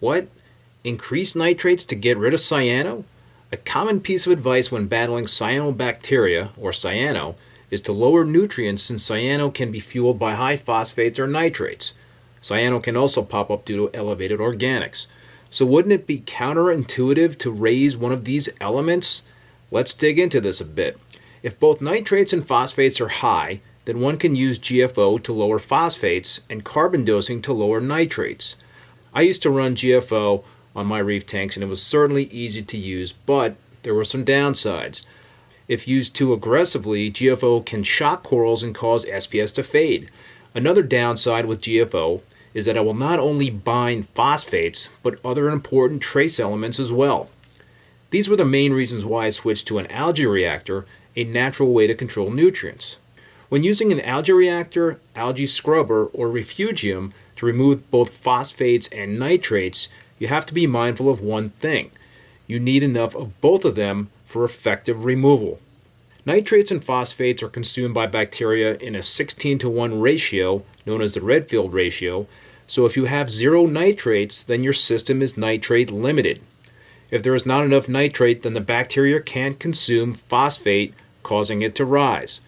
What? Increase nitrates to get rid of cyano? A common piece of advice when battling cyanobacteria, or cyano, is to lower nutrients since cyano can be fueled by high phosphates or nitrates. Cyano can also pop up due to elevated organics. So wouldn't it be counterintuitive to raise one of these elements? Let's dig into this a bit. If both nitrates and phosphates are high, then one can use GFO to lower phosphates and carbon dosing to lower nitrates. I used to run GFO on my reef tanks and it was certainly easy to use, but there were some downsides. If used too aggressively, GFO can shock corals and cause SPS to fade. Another downside with GFO is that it will not only bind phosphates, but other important trace elements as well. These were the main reasons why I switched to an algae reactor, a natural way to control nutrients. When using an algae reactor, algae scrubber, or refugium to remove both phosphates and nitrates, you have to be mindful of one thing. You need enough of both of them for effective removal. Nitrates and phosphates are consumed by bacteria in a 16:1 ratio, known as the Redfield ratio, so if you have 0 nitrates, then your system is nitrate limited. If there is not enough nitrate, then the bacteria can't consume phosphate, causing it to rise.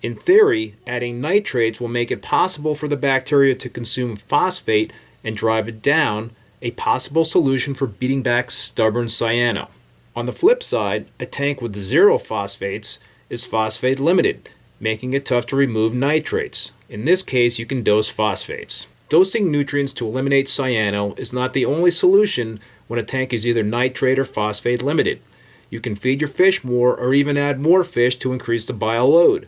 In theory, adding nitrates will make it possible for the bacteria to consume phosphate and drive it down, a possible solution for beating back stubborn cyano. On the flip side, a tank with 0 phosphates is phosphate limited, making it tough to remove nitrates. In this case, you can dose phosphates. Dosing nutrients to eliminate cyano is not the only solution when a tank is either nitrate or phosphate limited. You can feed your fish more or even add more fish to increase the bio load.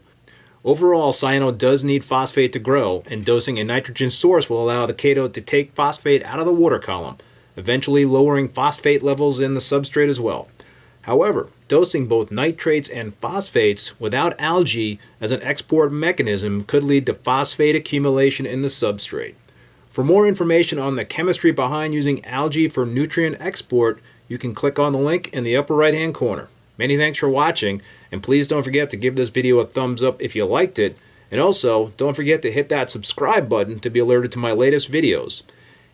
Overall, cyano does need phosphate to grow, and dosing a nitrogen source will allow the chaeto to take phosphate out of the water column, eventually lowering phosphate levels in the substrate as well. However, dosing both nitrates and phosphates without algae as an export mechanism could lead to phosphate accumulation in the substrate. For more information on the chemistry behind using algae for nutrient export, you can click on the link in the upper right hand corner. Many thanks for watching, and please don't forget to give this video a thumbs up if you liked it, and also don't forget to hit that subscribe button to be alerted to my latest videos.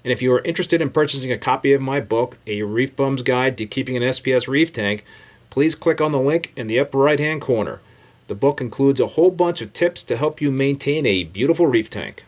And if you are interested in purchasing a copy of my book, A ReefBum's Guide to Keeping an SPS Reef Tank, please click on the link in the upper right hand corner. The book includes a whole bunch of tips to help you maintain a beautiful reef tank.